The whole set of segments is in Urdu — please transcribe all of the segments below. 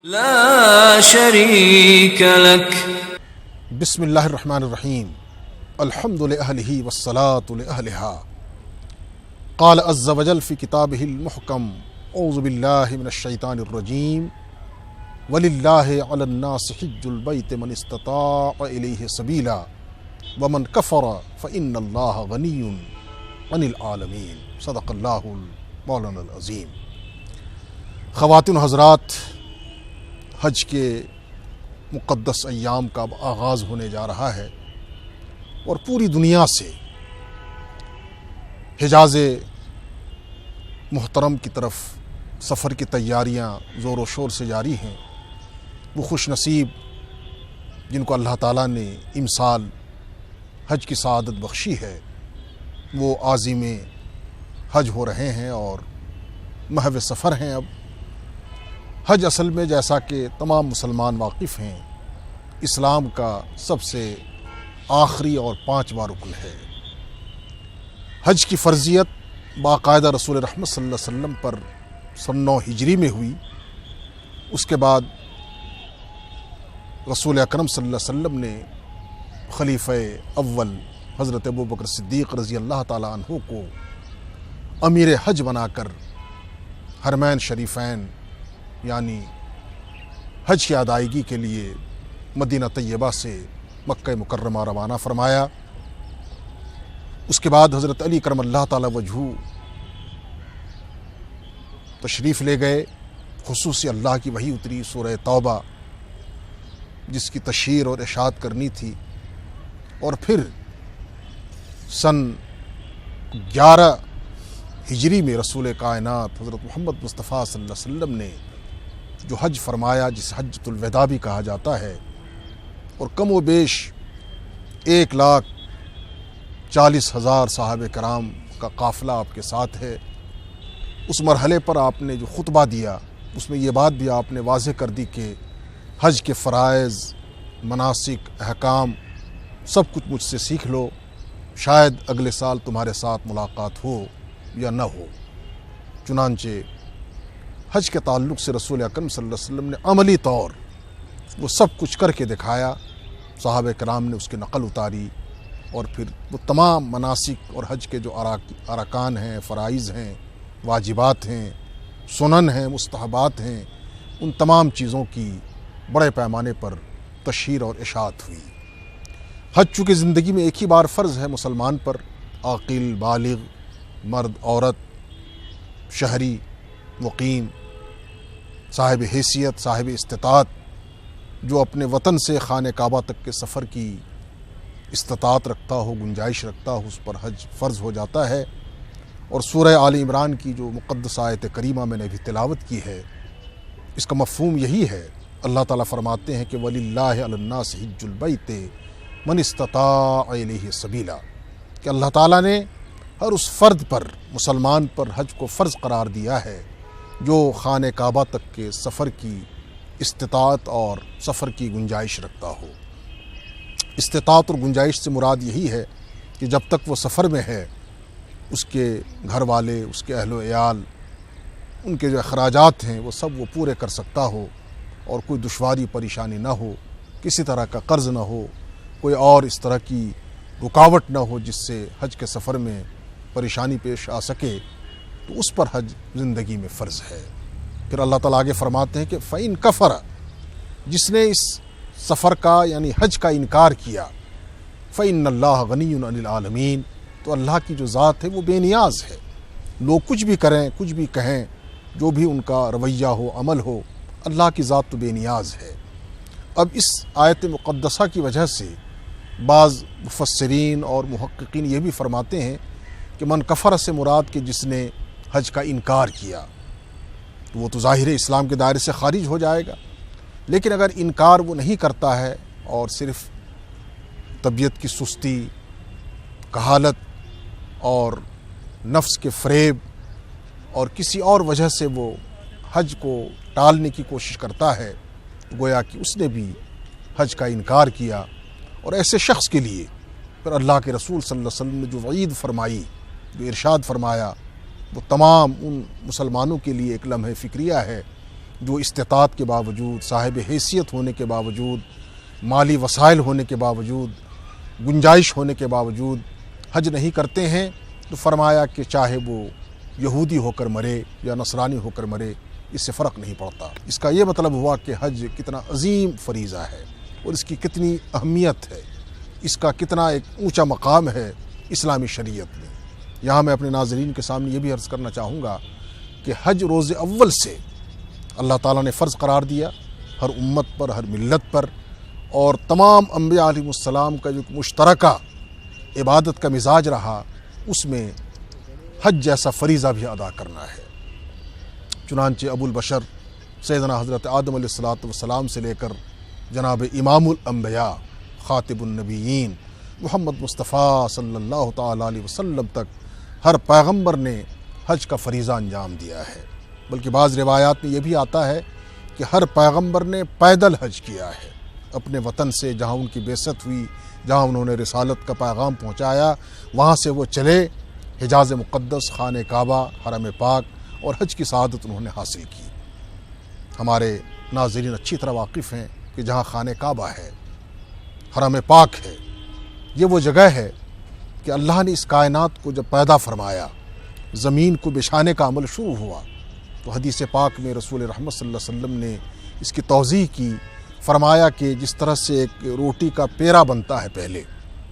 لا شريك لك. بسم اللہ الرحمن الرحیم. الحمد لأہلہ والصلاة لأہلہا. قال عز وجل فی کتابہ المحکم اعوذ باللہ من الشیطان الرجیم وللہ علی الناس حج البیت من استطاع الیہ سبیلا ومن کفر فإن اللہ غنی عن العالمین. صدق اللہ مولانا العظیم. خواتین و حضرات، حج کے مقدس ایام کا اب آغاز ہونے جا رہا ہے اور پوری دنیا سے حجاز محترم کی طرف سفر کی تیاریاں زور و شور سے جاری ہیں. وہ خوش نصیب جن کو اللہ تعالیٰ نے امسال حج کی سعادت بخشی ہے، وہ عازم حج ہو رہے ہیں اور محو سفر ہیں. اب حج اصل میں، جیسا کہ تمام مسلمان واقف ہیں، اسلام کا سب سے آخری اور 5واں رکن ہے. حج کی فرضیت باقاعدہ رسول رحمت صلی اللہ علیہ وسلم پر سن 9 ہجری میں ہوئی. اس کے بعد رسول اکرم صلی اللہ علیہ وسلم نے خلیفہ اول حضرت ابوبکر صدیق رضی اللہ تعالیٰ عنہ کو امیر حج بنا کر حرمین شریفین یعنی حج کی ادائیگی کے لیے مدینہ طیبہ سے مکہ مکرمہ روانہ فرمایا. اس کے بعد حضرت علی کرم اللہ تعالی وجہہ تشریف لے گئے. خصوصی اللہ کی وحی اتری سورہ توبہ، جس کی تشہیر اور اشاعت کرنی تھی، اور پھر سن 11 ہجری میں رسول کائنات حضرت محمد مصطفیٰ صلی اللہ علیہ وسلم نے جو حج فرمایا، جس حجۃ الوداع بھی کہا جاتا ہے، اور کم و بیش 1,40,000 صحابہ کرام کا قافلہ آپ کے ساتھ ہے. اس مرحلے پر آپ نے جو خطبہ دیا، اس میں یہ بات بھی آپ نے واضح کر دی کہ حج کے فرائض، مناسک، احکام سب کچھ مجھ سے سیکھ لو، شاید اگلے سال تمہارے ساتھ ملاقات ہو یا نہ ہو. چنانچہ حج کے تعلق سے رسول اکرم صلی اللہ علیہ وسلم نے عملی طور وہ سب کچھ کر کے دکھایا. صحابہ کرام نے اس کی نقل اتاری، اور پھر وہ تمام مناسک اور حج کے جو ارکان ہیں، فرائض ہیں، واجبات ہیں، سنن ہیں، مستحبات ہیں، ان تمام چیزوں کی بڑے پیمانے پر تشہیر اور اشاعت ہوئی. حج چونکہ زندگی میں ایک ہی بار فرض ہے مسلمان پر، عاقل، بالغ، مرد، عورت، شہری، مقیم، صاحب حیثیت، صاحب استطاعت، جو اپنے وطن سے خانہ کعبہ تک کے سفر کی استطاعت رکھتا ہو، گنجائش رکھتا ہو، اس پر حج فرض ہو جاتا ہے. اور سورہ آل عمران کی جو مقدس آیت کریمہ میں نے بھی تلاوت کی ہے، اس کا مفہوم یہی ہے. اللہ تعالیٰ فرماتے ہیں کہ وَلِلَّهِ عَلَى النَّاسِ حِجُّ الْبَيْتِ مَنِ اسْتَطَاعَ إِلَيْهِ سَبِيلًا، کہ اللہ تعالیٰ نے ہر اس فرد پر، مسلمان پر حج کو فرض قرار دیا ہے جو خانہ کعبہ تک کے سفر کی استطاعت اور سفر کی گنجائش رکھتا ہو. استطاعت اور گنجائش سے مراد یہی ہے کہ جب تک وہ سفر میں ہے، اس کے گھر والے، اس کے اہل و عیال، ان کے جو اخراجات ہیں وہ سب وہ پورے کر سکتا ہو، اور کوئی دشواری پریشانی نہ ہو، کسی طرح کا قرض نہ ہو، کوئی اور اس طرح کی رکاوٹ نہ ہو جس سے حج کے سفر میں پریشانی پیش آ سکے، تو اس پر حج زندگی میں فرض ہے. پھر اللہ تعالیٰ آگے فرماتے ہیں کہ فَإِن كَفَرَ، جس نے اس سفر کا یعنی حج کا انکار کیا، فَإِنَّ اللَّهَ غَنِيٌّ عَنِ الْعَالَمِينَ، تو اللہ کی جو ذات ہے وہ بے نیاز ہے. لوگ کچھ بھی کریں، کچھ بھی کہیں، جو بھی ان کا رویہ ہو، عمل ہو، اللہ کی ذات تو بے نیاز ہے. اب اس آیت مقدسہ کی وجہ سے بعض مفسرین اور محققین یہ بھی فرماتے ہیں کہ من کفر سے مراد کہ جس نے حج کا انکار کیا، تو وہ تو ظاہر اسلام کے دائرے سے خارج ہو جائے گا. لیکن اگر انکار وہ نہیں کرتا ہے اور صرف طبیعت کی سستی، کہالت اور نفس کے فریب اور کسی اور وجہ سے وہ حج کو ٹالنے کی کوشش کرتا ہے، تو گویا کہ اس نے بھی حج کا انکار کیا. اور ایسے شخص کے لیے پھر اللہ کے رسول صلی اللہ علیہ وسلم نے جو وعید فرمائی، جو ارشاد فرمایا، وہ تمام ان مسلمانوں کے لیے ایک لمحہ فکریہ ہے جو استطاعت کے باوجود، صاحب حیثیت ہونے کے باوجود، مالی وسائل ہونے کے باوجود، گنجائش ہونے کے باوجود حج نہیں کرتے ہیں، تو فرمایا کہ چاہے وہ یہودی ہو کر مرے یا نصرانی ہو کر مرے، اس سے فرق نہیں پڑتا۔ اس کا یہ مطلب ہوا کہ حج کتنا عظیم فریضہ ہے اور اس کی کتنی اہمیت ہے، اس کا کتنا ایک اونچا مقام ہے اسلامی شریعت میں۔ یہاں میں اپنے ناظرین کے سامنے یہ بھی عرض کرنا چاہوں گا کہ حج روز اول سے اللہ تعالیٰ نے فرض قرار دیا ہر امت پر، ہر ملت پر، اور تمام انبیاء علیہ السلام کا جو مشترکہ عبادت کا مزاج رہا، اس میں حج جیسا فریضہ بھی ادا کرنا ہے۔ چنانچہ ابو البشر سیدنا حضرت آدم علیہ السلام سے لے کر جناب امام الانبیاء خاتم النبیین محمد مصطفیٰ صلی اللہ تعالیٰ علیہ وسلم تک ہر پیغمبر نے حج کا فریضہ انجام دیا ہے۔ بلکہ بعض روایات میں یہ بھی آتا ہے کہ ہر پیغمبر نے پیدل حج کیا ہے، اپنے وطن سے جہاں ان کی بعثت ہوئی، جہاں انہوں نے رسالت کا پیغام پہنچایا، وہاں سے وہ چلے حجاز مقدس، خانہ کعبہ، حرم پاک، اور حج کی سعادت انہوں نے حاصل کی۔ ہمارے ناظرین اچھی طرح واقف ہیں کہ جہاں خانہ کعبہ ہے، حرم پاک ہے، یہ وہ جگہ ہے کہ اللہ نے اس کائنات کو جب پیدا فرمایا، زمین کو بچھانے کا عمل شروع ہوا، تو حدیث پاک میں رسول رحمت صلی اللہ علیہ وسلم نے اس کی توضیح کی، فرمایا کہ جس طرح سے ایک روٹی کا پیرا بنتا ہے پہلے،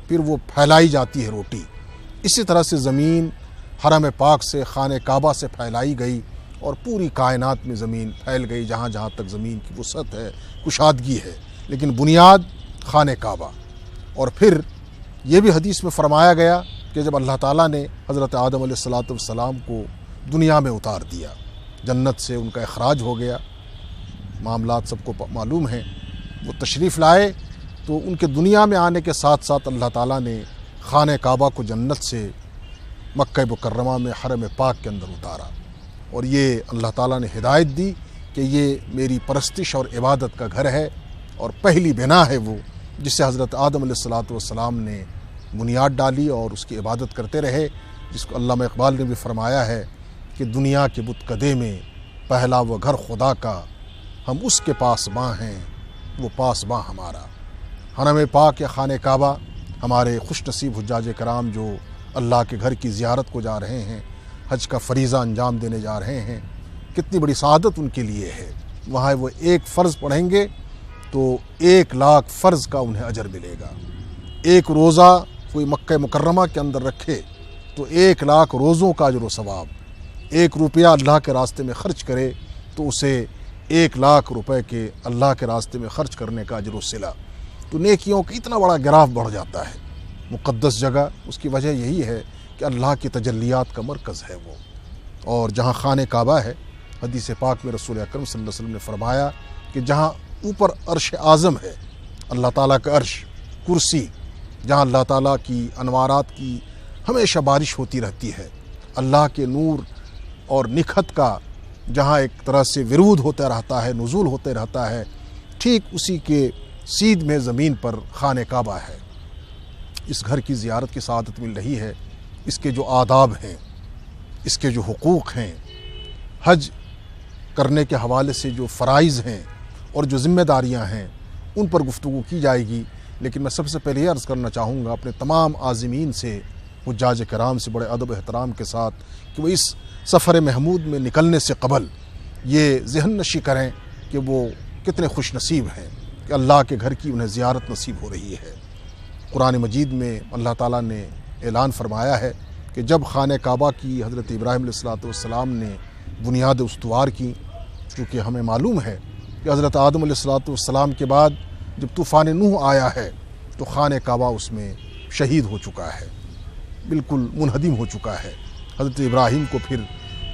پھر وہ پھیلائی جاتی ہے روٹی، اسی طرح سے زمین حرم پاک سے، خانہ کعبہ سے پھیلائی گئی اور پوری کائنات میں زمین پھیل گئی، جہاں جہاں تک زمین کی وسعت ہے، کشادگی ہے، لیکن بنیاد خانہ کعبہ۔ اور پھر یہ بھی حدیث میں فرمایا گیا کہ جب اللہ تعالیٰ نے حضرت آدم علیہ السلام کو دنیا میں اتار دیا، جنت سے ان کا اخراج ہو گیا، معاملات سب کو معلوم ہیں، وہ تشریف لائے تو ان کے دنیا میں آنے کے ساتھ ساتھ اللہ تعالیٰ نے خانہ کعبہ کو جنت سے مکہ مکرمہ میں حرم پاک کے اندر اتارا، اور یہ اللہ تعالیٰ نے ہدایت دی کہ یہ میری پرستش اور عبادت کا گھر ہے، اور پہلی بنا ہے وہ جس سے حضرت آدم علیہ السلام نے بنیاد ڈالی اور اس کی عبادت کرتے رہے، جس کو علامہ اقبال نے بھی فرمایا ہے کہ دنیا کے بت کدے میں پہلا وہ گھر خدا کا، ہم اس کے پاسباں ہیں وہ پاسباں ہمارا۔ حرم پاک یا خانہ کعبہ ہمارے خوش نصیب حجاج کرام جو اللہ کے گھر کی زیارت کو جا رہے ہیں، حج کا فریضہ انجام دینے جا رہے ہیں، کتنی بڑی سعادت ان کے لیے ہے۔ وہاں وہ ایک فرض پڑھیں گے تو 1,00,000 فرض کا انہیں اجر ملے گا۔ ایک روزہ کوئی مکہ مکرمہ کے اندر رکھے تو 1,00,000 روزوں کا اجر و ثواب، 1 روپیہ اللہ کے راستے میں خرچ کرے تو اسے 1,00,000 روپے کے اللہ کے راستے میں خرچ کرنے کا اجر و صلہ۔ تو نیکیوں کا اتنا بڑا گراف بڑھ جاتا ہے۔ مقدس جگہ، اس کی وجہ یہی ہے کہ اللہ کی تجلیات کا مرکز ہے وہ، اور جہاں خانہ کعبہ ہے، حدیث پاک میں رسول اکرم صلی اللہ علیہ وسلم نے فرمایا کہ جہاں اوپر عرش اعظم ہے، اللہ تعالیٰ کا عرش، کرسی، جہاں اللہ تعالیٰ کی انوارات کی ہمیشہ بارش ہوتی رہتی ہے، اللہ کے نور اور نکھت کا جہاں ایک طرح سے ورود ہوتا رہتا ہے، نزول ہوتے رہتا ہے، ٹھیک اسی کے سیدھ میں زمین پر خانہ کعبہ ہے۔ اس گھر کی زیارت کی سعادت مل رہی ہے۔ اس کے جو آداب ہیں، اس کے جو حقوق ہیں، حج کرنے کے حوالے سے جو فرائض ہیں اور جو ذمہ داریاں ہیں، ان پر گفتگو کی جائے گی۔ لیکن میں سب سے پہلے یہ عرض کرنا چاہوں گا اپنے تمام عازمین سے، حجاج کرام سے بڑے ادب احترام کے ساتھ، کہ وہ اس سفر محمود میں نکلنے سے قبل یہ ذہن نشی کریں کہ وہ کتنے خوش نصیب ہیں کہ اللہ کے گھر کی انہیں زیارت نصیب ہو رہی ہے۔ قرآن مجید میں اللہ تعالیٰ نے اعلان فرمایا ہے کہ جب خانہ کعبہ کی حضرت ابراہیم علیہ السلام نے بنیاد استوار کی، چونکہ ہمیں معلوم ہے کہ حضرت آدم علیہ السلام کے بعد جب طوفان نوح آیا ہے تو خانہ کعبہ اس میں شہید ہو چکا ہے، بالکل منہدم ہو چکا ہے۔ حضرت ابراہیم کو پھر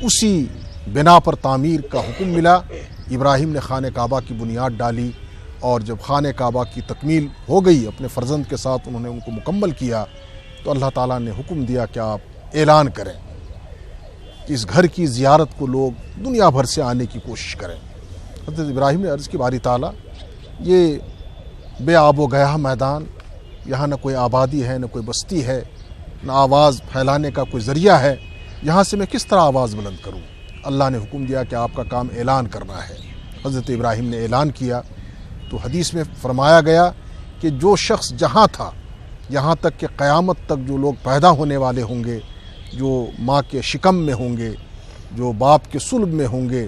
اسی بنا پر تعمیر کا حکم ملا۔ ابراہیم نے خانہ کعبہ کی بنیاد ڈالی، اور جب خانہ کعبہ کی تکمیل ہو گئی، اپنے فرزند کے ساتھ انہوں نے ان کو مکمل کیا، تو اللہ تعالیٰ نے حکم دیا کہ آپ اعلان کریں کہ اس گھر کی زیارت کو لوگ دنیا بھر سے آنے کی کوشش کریں۔ حضرت ابراہیم نے عرض کی باری تعالیٰ، یہ بے آب و گیا میدان، یہاں نہ کوئی آبادی ہے، نہ کوئی بستی ہے، نہ آواز پھیلانے کا کوئی ذریعہ ہے، یہاں سے میں کس طرح آواز بلند کروں؟ اللہ نے حکم دیا کہ آپ کا کام اعلان کرنا ہے حضرت ابراہیم نے اعلان کیا، تو حدیث میں فرمایا گیا کہ جو شخص جہاں تھا، یہاں تک کہ قیامت تک جو لوگ پیدا ہونے والے ہوں گے، جو ماں کے شکم میں ہوں گے، جو باپ کے صلب میں ہوں گے،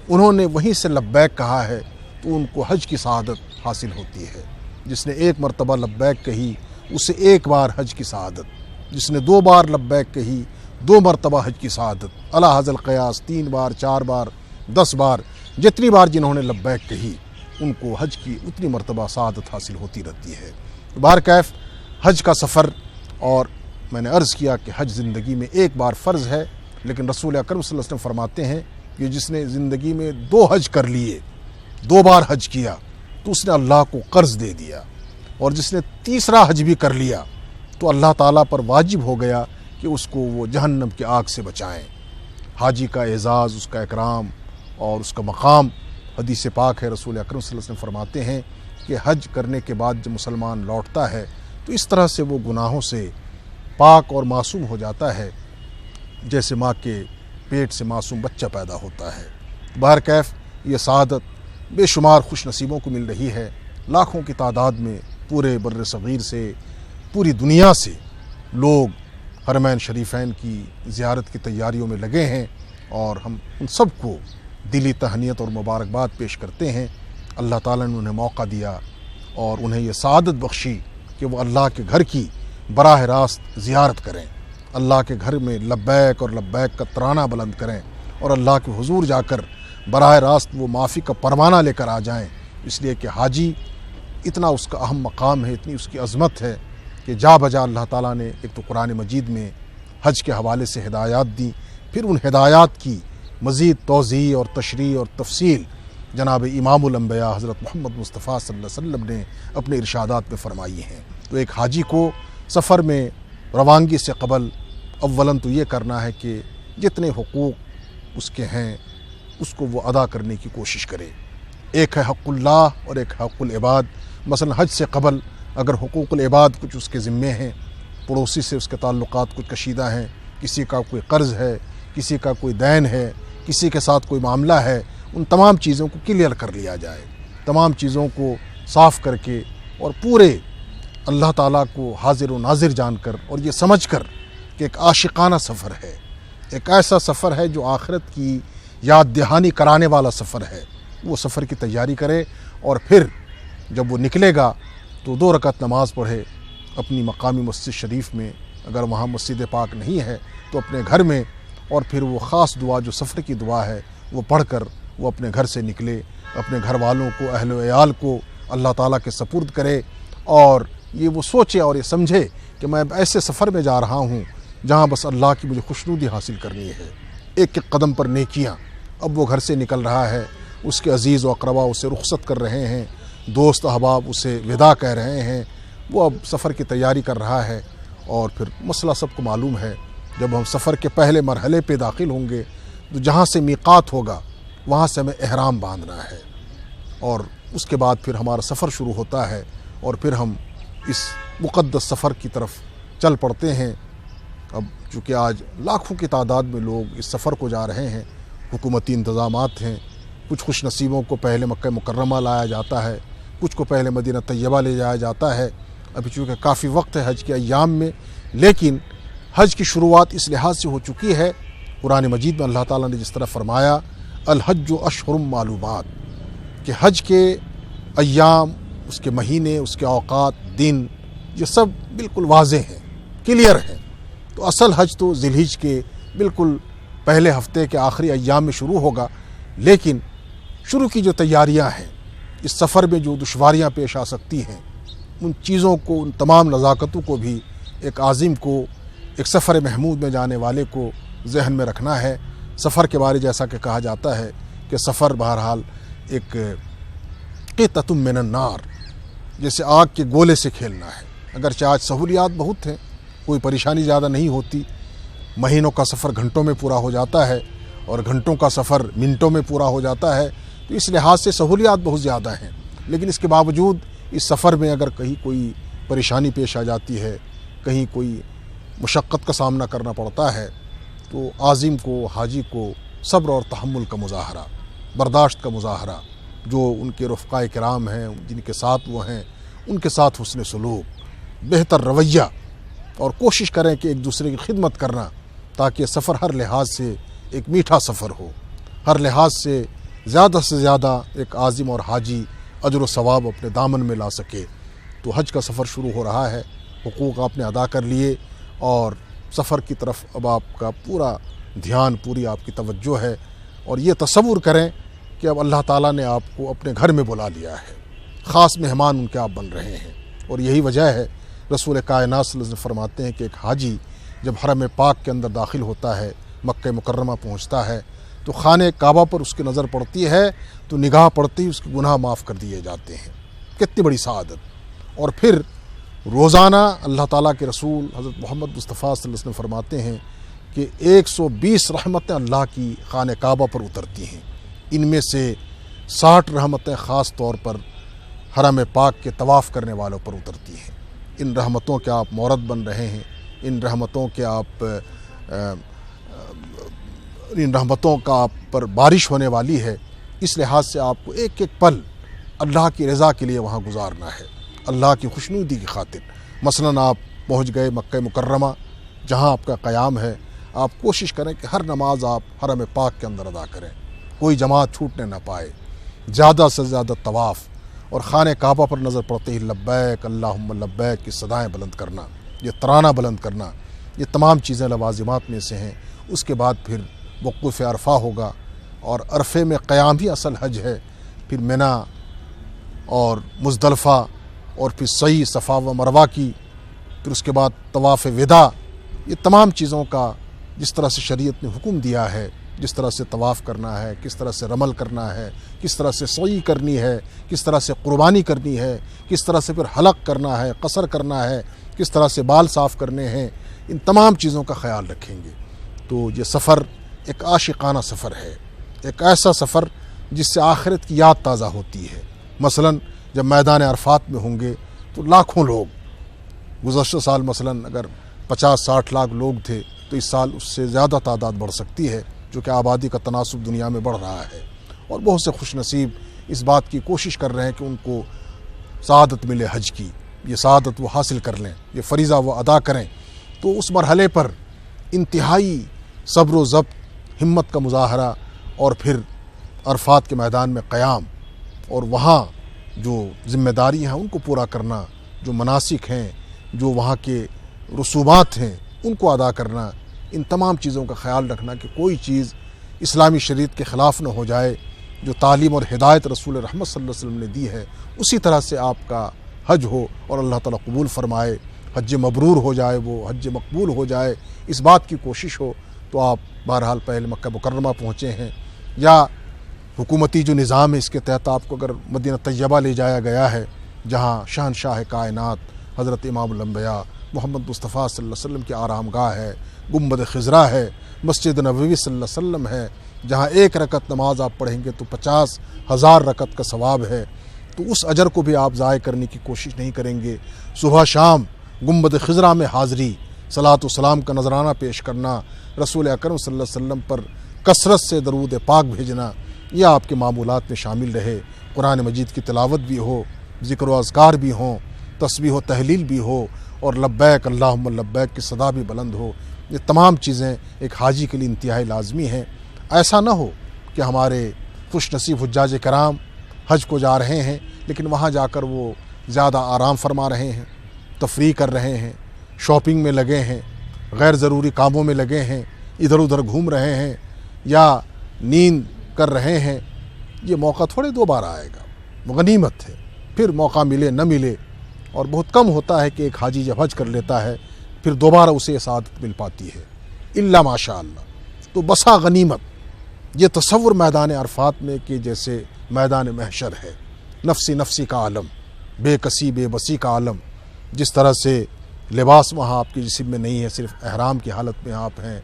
انہوں نے وہیں سے لبیک کہا ہے تو ان کو حج کی سعادت حاصل ہوتی ہے۔ جس نے ایک مرتبہ لبیک کہی اسے ایک بار حج کی سعادت، جس نے 2 بار لبیک کہی 2 مرتبہ حج کی سعادت، علی ھذا القیاس 3 بار 4 بار 10 بار، جتنی بار جنہوں نے لبیک کہی ان کو حج کی اتنی مرتبہ سعادت حاصل ہوتی رہتی ہے۔ بہرکیف حج کا سفر، اور میں نے عرض کیا کہ حج زندگی میں ایک بار فرض ہے، لیکن رسول اکرم صلی اللہ علیہ وسلم فرماتے ہیں کہ جس نے زندگی میں 2 حج کر لیے، 2 بار حج کیا، تو اس نے اللہ کو قرض دے دیا، اور جس نے 3را حج بھی کر لیا تو اللہ تعالیٰ پر واجب ہو گیا کہ اس کو وہ جہنم کی آگ سے بچائیں۔ حاجی کا اعزاز، اس کا اکرام اور اس کا مقام حدیث پاک ہے۔ رسول اکرم صلی اللہ علیہ وسلم فرماتے ہیں کہ حج کرنے کے بعد جب مسلمان لوٹتا ہے تو اس طرح سے وہ گناہوں سے پاک اور معصوم ہو جاتا ہے جیسے ماں کے پیٹ سے معصوم بچہ پیدا ہوتا ہے۔ بہرکیف یہ سعادت بے شمار خوش نصیبوں کو مل رہی ہے، لاکھوں کی تعداد میں پورے بر صغیر سے، پوری دنیا سے لوگ حرمین شریفین کی زیارت کی تیاریوں میں لگے ہیں، اور ہم ان سب کو دلی تہنیت اور مبارکباد پیش کرتے ہیں۔ اللہ تعالیٰ نے انہیں موقع دیا اور انہیں یہ سعادت بخشی کہ وہ اللہ کے گھر کی براہ راست زیارت کریں، اللہ کے گھر میں لبیک اور لبیک کا ترانہ بلند کریں، اور اللہ کے حضور جا کر براہ راست وہ معافی کا پروانہ لے کر آ جائیں۔ اس لیے کہ حاجی اتنا اس کا اہم مقام ہے، اتنی اس کی عظمت ہے کہ جا بجا اللہ تعالیٰ نے ایک تو قرآن مجید میں حج کے حوالے سے ہدایات دی، پھر ان ہدایات کی مزید توضیح اور تشریح اور تفصیل جناب امام الانبیاء حضرت محمد مصطفیٰ صلی اللہ علیہ وسلم نے اپنے ارشادات میں فرمائی ہیں۔ تو ایک حاجی کو سفر میں روانگی سے قبل اولاً تو یہ کرنا ہے کہ جتنے حقوق اس کے ہیں اس کو وہ ادا کرنے کی کوشش کرے۔ ایک ہے حق اللہ اور ایک حق العباد۔ مثلا حج سے قبل اگر حقوق العباد کچھ اس کے ذمے ہیں، پڑوسی سے اس کے تعلقات کچھ کشیدہ ہیں، کسی کا کوئی قرض ہے، کسی کا کوئی دین ہے، کسی کے ساتھ کوئی معاملہ ہے، ان تمام چیزوں کو کلیئر کر لیا جائے، تمام چیزوں کو صاف کر کے، اور پورے اللہ تعالیٰ کو حاضر و ناظر جان کر اور یہ سمجھ کر کہ ایک عاشقانہ سفر ہے، ایک ایسا سفر ہے جو آخرت کی یاد دہانی کرانے والا سفر ہے، وہ سفر کی تیاری کرے، اور پھر جب وہ نکلے گا تو 2 رکعت نماز پڑھے اپنی مقامی مسجد شریف میں، اگر وہاں مسجد پاک نہیں ہے تو اپنے گھر میں، اور پھر وہ خاص دعا جو سفر کی دعا ہے وہ پڑھ کر وہ اپنے گھر سے نکلے، اپنے گھر والوں کو، اہل و عیال کو اللہ تعالیٰ کے سپرد کرے، اور یہ وہ سوچے اور یہ سمجھے کہ میں ایسے سفر میں جا رہا ہوں جہاں بس اللہ کی مجھے خوشنودی حاصل کرنی ہے۔ ایک ایک قدم پر نیکیاں۔ اب وہ گھر سے نکل رہا ہے، اس کے عزیز و اقربا اسے رخصت کر رہے ہیں، دوست احباب اسے وداع کہہ رہے ہیں، وہ اب سفر کی تیاری کر رہا ہے، اور پھر مسئلہ سب کو معلوم ہے، جب ہم سفر کے پہلے مرحلے پہ داخل ہوں گے تو جہاں سے میقات ہوگا وہاں سے ہمیں احرام باندھنا ہے، اور اس کے بعد پھر ہمارا سفر شروع ہوتا ہے، اور پھر ہم اس مقدس سفر کی طرف چل پڑتے ہیں۔ اب چونکہ آج لاکھوں کی تعداد میں لوگ اس سفر کو جا رہے ہیں، حکومتی انتظامات ہیں، کچھ خوش نصیبوں کو پہلے مکہ مکرمہ لایا جاتا ہے، کچھ کو پہلے مدینہ طیبہ لے جایا جاتا ہے۔ ابھی چونکہ کافی وقت ہے حج کے ایام میں، لیکن حج کی شروعات اس لحاظ سے ہو چکی ہے، قرآن مجید میں اللہ تعالیٰ نے جس طرح فرمایا الحج اشہر معلومات، کہ حج کے ایام، اس کے مہینے، اس کے اوقات، دن، یہ سب بالکل واضح ہیں، کلیئر ہیں۔ تو اصل حج تو ذی الحج کے بالکل پہلے ہفتے کے آخری ایام میں شروع ہوگا، لیکن شروع کی جو تیاریاں ہیں، اس سفر میں جو دشواریاں پیش آ سکتی ہیں، ان چیزوں کو، ان تمام نزاکتوں کو بھی ایک عازم کو، ایک سفر محمود میں جانے والے کو ذہن میں رکھنا ہے۔ سفر کے بارے جیسا کہ کہا جاتا ہے کہ سفر بہرحال ایک قطعۃ من النار، جیسے آگ کے گولے سے کھیلنا ہے۔ اگرچہ آج سہولیات بہت ہیں، کوئی پریشانی زیادہ نہیں ہوتی، مہینوں کا سفر گھنٹوں میں پورا ہو جاتا ہے، اور گھنٹوں کا سفر منٹوں میں پورا ہو جاتا ہے، تو اس لحاظ سے سہولیات بہت زیادہ ہیں، لیکن اس کے باوجود اس سفر میں اگر کہیں کوئی پریشانی پیش آ جاتی ہے، کہیں کوئی مشقت کا سامنا کرنا پڑتا ہے، تو عازم کو، حاجی کو صبر اور تحمل کا مظاہرہ، برداشت کا مظاہرہ جو ان کے رفقائے کرام ہیں، جن کے ساتھ وہ ہیں، ان کے ساتھ حسن سلوک، بہتر رویہ، اور کوشش کریں کہ ایک دوسرے کی خدمت کرنا، تاکہ یہ سفر ہر لحاظ سے ایک میٹھا سفر ہو، ہر لحاظ سے زیادہ ایک عازم اور حاجی اجر و ثواب اپنے دامن میں لا سکے۔ تو حج کا سفر شروع ہو رہا ہے، حقوق آپ نے ادا کر لیے، اور سفر کی طرف اب آپ کا پورا دھیان، پوری آپ کی توجہ ہے، اور یہ تصور کریں کہ اب اللہ تعالیٰ نے آپ کو اپنے گھر میں بلا لیا ہے، خاص مہمان ان کے آپ بن رہے ہیں۔ اور یہی وجہ ہے رسول کائنات صلی اللہ علیہ وسلم فرماتے ہیں کہ ایک حاجی جب حرم پاک کے اندر داخل ہوتا ہے، مکہ مکرمہ پہنچتا ہے، تو خانہ کعبہ پر اس کی نظر پڑتی ہے تو نگاہ پڑتی ہی اس کے گناہ معاف کر دیے جاتے ہیں۔ کتنی بڑی سعادت! اور پھر روزانہ اللہ تعالیٰ کے رسول حضرت محمد مصطفیٰ صلی اللہ علیہ وسلم فرماتے ہیں کہ 120 رحمتیں اللہ کی خانہ کعبہ پر اترتی ہیں، ان میں سے 60 رحمتیں خاص طور پر حرم پاک کے طواف کرنے والوں پر اترتی ہیں۔ ان رحمتوں کے آپ مورد بن رہے ہیں، ان رحمتوں کا آپ پر بارش ہونے والی ہے، اس لحاظ سے آپ کو ایک ایک پل اللہ کی رضا کے لیے وہاں گزارنا ہے، اللہ کی خوشنودی کی خاطر۔ مثلاً آپ پہنچ گئے مکہ مکرمہ، جہاں آپ کا قیام ہے، آپ کوشش کریں کہ ہر نماز آپ حرم پاک کے اندر ادا کریں، کوئی جماعت چھوٹنے نہ پائے، زیادہ سے زیادہ طواف، اور خانہ کعبہ پر نظر پڑتے ہی لبیک اللہم لبیک کی صدائیں بلند کرنا، یہ ترانہ بلند کرنا، یہ تمام چیزیں لوازمات میں سے ہیں۔ اس کے بعد پھر وقوف عرفہ ہوگا، اور عرفے میں قیام ہی اصل حج ہے، پھر منا اور مزدلفہ، اور پھر سعی صفا و مروہ کی، پھر اس کے بعد طواف وداع، یہ تمام چیزوں کا جس طرح سے شریعت نے حکم دیا ہے، جس طرح سے طواف کرنا ہے، کس طرح سے رمل کرنا ہے، کس طرح سے سعی کرنی ہے، کس طرح سے قربانی کرنی ہے، کس طرح سے پھر حلق کرنا ہے، قصر کرنا ہے، کس طرح سے بال صاف کرنے ہیں، ان تمام چیزوں کا خیال رکھیں گے۔ تو یہ سفر ایک عاشقانہ سفر ہے، ایک ایسا سفر جس سے آخرت کی یاد تازہ ہوتی ہے۔ مثلاً جب میدان عرفات میں ہوں گے تو لاکھوں لوگ، گزشتہ سال مثلاً اگر 50-60 لاکھ لوگ تھے تو اس سال اس سے زیادہ تعداد بڑھ سکتی ہے، جو کہ آبادی کا تناسب دنیا میں بڑھ رہا ہے، اور بہت سے خوش نصیب اس بات کی کوشش کر رہے ہیں کہ ان کو سعادت ملے حج کی، یہ سعادت وہ حاصل کر لیں، یہ فریضہ وہ ادا کریں۔ تو اس مرحلے پر انتہائی صبر و ضبط، ہمت کا مظاہرہ، اور پھر عرفات کے میدان میں قیام، اور وہاں جو ذمہ داری ہیں ان کو پورا کرنا، جو مناسک ہیں، جو وہاں کے رسومات ہیں ان کو ادا کرنا، ان تمام چیزوں کا خیال رکھنا کہ کوئی چیز اسلامی شریعت کے خلاف نہ ہو جائے۔ جو تعلیم اور ہدایت رسول رحمت صلی اللہ علیہ وسلم نے دی ہے اسی طرح سے آپ کا حج ہو، اور اللہ تعالیٰ قبول فرمائے، حج مبرور ہو جائے، وہ حج مقبول ہو جائے، اس بات کی کوشش ہو۔ تو آپ بہرحال پہلے مکہ مکرمہ پہنچے ہیں، یا حکومتی جو نظام ہے اس کے تحت آپ کو اگر مدینہ طیبہ لے جایا گیا ہے، جہاں شہنشاہ کائنات حضرت امام الانبیاء محمد مصطفیٰ صلی اللہ علیہ وسلم کی آرام گاہ ہے، گنبد خضرا ہے، مسجد نبوی صلی اللہ علیہ وسلم ہے، جہاں 1 رکعت نماز آپ پڑھیں گے تو 50,000 رکعت کا ثواب ہے۔ تو اس اجر کو بھی آپ ضائع کرنے کی کوشش نہیں کریں گے۔ صبح شام گنبد خضرا میں حاضری، صلاۃ و سلام کا نذرانہ پیش کرنا، رسول اکرم صلی اللہ علیہ وسلم پر کثرت سے درود پاک بھیجنا، یہ آپ کے معمولات میں شامل رہے۔ قرآن مجید کی تلاوت بھی ہو، ذکر و اذکار بھی ہوں، تسبیح و تحلیل بھی ہو، اور لبیک اللہم لبیک کی صدا بھی بلند ہو۔ یہ تمام چیزیں ایک حاجی کے لیے انتہائی لازمی ہیں۔ ایسا نہ ہو کہ ہمارے خوش نصیب حجاج کرام حج کو جا رہے ہیں لیکن وہاں جا کر وہ زیادہ آرام فرما رہے ہیں، تفریح کر رہے ہیں، شاپنگ میں لگے ہیں، غیر ضروری کاموں میں لگے ہیں، ادھر ادھر گھوم رہے ہیں، یا نیند کر رہے ہیں۔ یہ موقع تھوڑے دوبارہ آئے گا، غنیمت ہے، پھر موقع ملے نہ ملے، اور بہت کم ہوتا ہے کہ ایک حاجی جب حج کر لیتا ہے پھر دوبارہ اسے سعادت مل پاتی ہے، الا ماشاء اللہ۔ تو بسا غنیمت، یہ تصور میدان عرفات میں کہ جیسے میدان محشر ہے، نفسی نفسی کا عالم، بے کسی بے بسی کا عالم، جس طرح سے لباس وہاں آپ کے جسم میں نہیں ہے، صرف احرام کی حالت میں آپ ہیں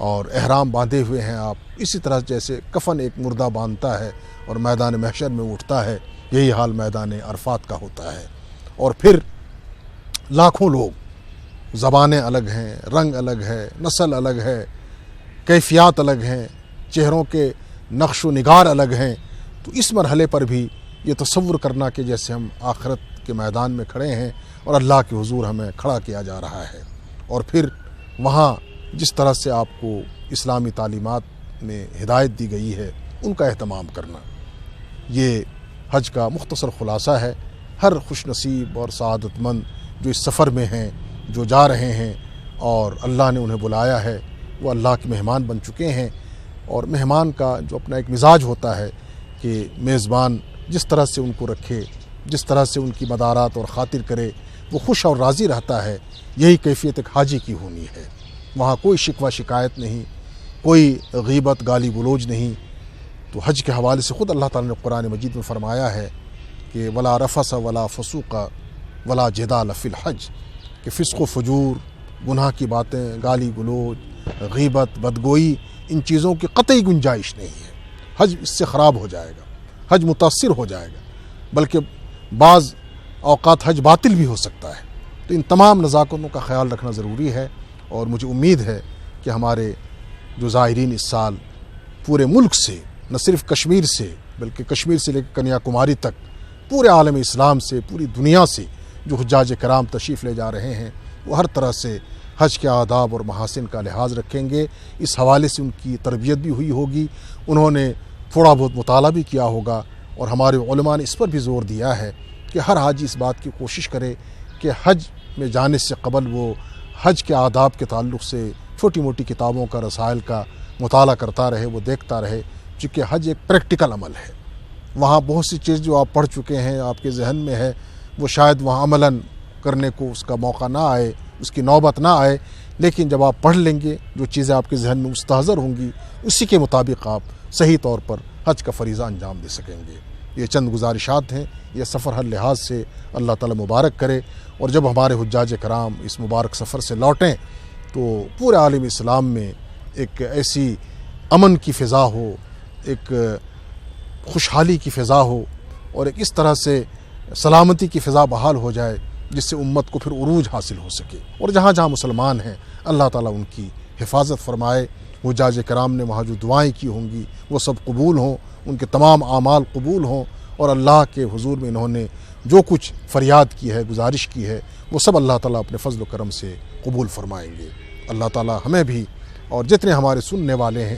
اور احرام باندھے ہوئے ہیں آپ، اسی طرح جیسے کفن ایک مردہ باندھتا ہے اور میدان محشر میں اٹھتا ہے، یہی حال میدان عرفات کا ہوتا ہے۔ اور پھر لاکھوں لوگ، زبانیں الگ ہیں، رنگ الگ ہے، نسل الگ ہے، کیفیات الگ ہیں، چہروں کے نقش و نگار الگ ہیں، تو اس مرحلے پر بھی یہ تصور کرنا کہ جیسے ہم آخرت کے میدان میں کھڑے ہیں اور اللہ کے حضور ہمیں کھڑا کیا جا رہا ہے، اور پھر وہاں جس طرح سے آپ کو اسلامی تعلیمات میں ہدایت دی گئی ہے ان کا اہتمام کرنا، یہ حج کا مختصر خلاصہ ہے۔ ہر خوش نصیب اور سعادت مند جو اس سفر میں ہیں، جو جا رہے ہیں اور اللہ نے انہیں بلایا ہے، وہ اللہ کے مہمان بن چکے ہیں، اور مہمان کا جو اپنا ایک مزاج ہوتا ہے کہ میزبان جس طرح سے ان کو رکھے، جس طرح سے ان کی مدارات اور خاطر کرے، وہ خوش اور راضی رہتا ہے، یہی کیفیت ایک حاجی کی ہونی ہے۔ وہاں کوئی شکوہ شکایت نہیں، کوئی غیبت گالی گلوچ نہیں۔ تو حج کے حوالے سے خود اللہ تعالیٰ نے قرآن مجید میں فرمایا ہے کہ ولا رفث ولا فسوق ولا جدال فی الحج، کہ فسق و فجور، گناہ کی باتیں، گالی گلوچ، غیبت، بدگوئی، ان چیزوں کی قطعی گنجائش نہیں ہے۔ حج اس سے خراب ہو جائے گا، حج متاثر ہو جائے گا، بلکہ بعض اوقات حج باطل بھی ہو سکتا ہے۔ تو ان تمام نزاکتوں کا خیال رکھنا ضروری ہے، اور مجھے امید ہے کہ ہمارے جو زائرین اس سال پورے ملک سے، نہ صرف کشمیر سے بلکہ کشمیر سے لے کر کنیا کماری تک پورے عالم اسلام سے، پوری دنیا سے جو حجاج کرام تشریف لے جا رہے ہیں، وہ ہر طرح سے حج کے آداب اور محاسن کا لحاظ رکھیں گے۔ اس حوالے سے ان کی تربیت بھی ہوئی ہوگی، انہوں نے تھوڑا بہت مطالعہ بھی کیا ہوگا، اور ہمارے علماء نے اس پر بھی زور دیا ہے کہ ہر حاجی اس بات کی کوشش کرے کہ حج میں جانے سے قبل وہ حج کے آداب کے تعلق سے چھوٹی موٹی کتابوں کا، رسائل کا مطالعہ کرتا رہے، وہ دیکھتا رہے، چونکہ حج ایک پریکٹیکل عمل ہے۔ وہاں بہت سی چیز جو آپ پڑھ چکے ہیں، آپ کے ذہن میں ہے، وہ شاید وہاں عملاً کرنے کو اس کا موقع نہ آئے، اس کی نوبت نہ آئے، لیکن جب آپ پڑھ لیں گے، جو چیزیں آپ کے ذہن میں مستحضر ہوں گی، اسی کے مطابق آپ صحیح طور پر حج کا فریضہ انجام دے سکیں گے۔ یہ چند گزارشات ہیں، یہ سفر ہر لحاظ سے اللہ تعالیٰ مبارک کرے، اور جب ہمارے حجاج کرام اس مبارک سفر سے لوٹیں تو پورے عالم اسلام میں ایک ایسی امن کی فضا ہو، ایک خوشحالی کی فضا ہو، اور ایک اس طرح سے سلامتی کی فضا بحال ہو جائے جس سے امت کو پھر عروج حاصل ہو سکے، اور جہاں جہاں مسلمان ہیں اللہ تعالیٰ ان کی حفاظت فرمائے۔ حجاج کرام نے وہاں جو دعائیں کی ہوں گی وہ سب قبول ہوں، ان کے تمام اعمال قبول ہوں، اور اللہ کے حضور میں انہوں نے جو کچھ فریاد کی ہے، گزارش کی ہے، وہ سب اللہ تعالیٰ اپنے فضل و کرم سے قبول فرمائیں گے۔ اللہ تعالیٰ ہمیں بھی اور جتنے ہمارے سننے والے ہیں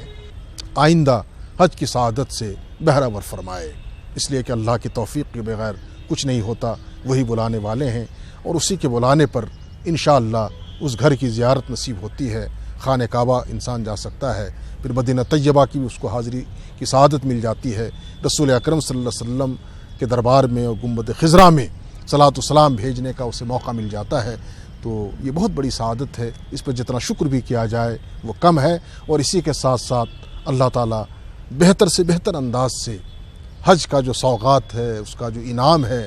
آئندہ حج کی سعادت سے بہرہ فرمائے، اس لیے کہ اللہ کی توفیق کے بغیر کچھ نہیں ہوتا، وہی بلانے والے ہیں، اور اسی کے بلانے پر انشاءاللہ اس گھر کی زیارت نصیب ہوتی ہے۔ خانہ کعبہ انسان جا سکتا ہے، پھر مدینہ طیبہ کی بھی اس کو حاضری کی سعادت مل جاتی ہے، رسول اکرم صلی اللہ علیہ وسلم کے دربار میں اور گنبد خضرا میں صلاۃ و سلام بھیجنے کا اسے موقع مل جاتا ہے۔ تو یہ بہت بڑی سعادت ہے، اس پر جتنا شکر بھی کیا جائے وہ کم ہے، اور اسی کے ساتھ ساتھ اللہ تعالیٰ بہتر سے بہتر انداز سے حج کا جو سوغات ہے، اس کا جو انعام ہے،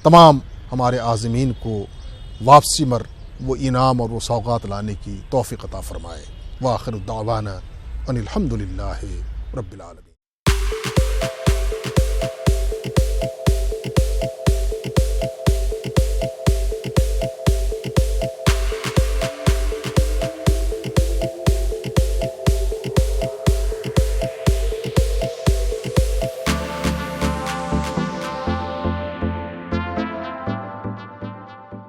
تمام ہمارے عازمین کو واپسی مر وہ انعام اور وہ سوغات لانے کی توفیق عطا فرمائے۔ وآخر دعوانا ان الحمد للہ رب العالمین۔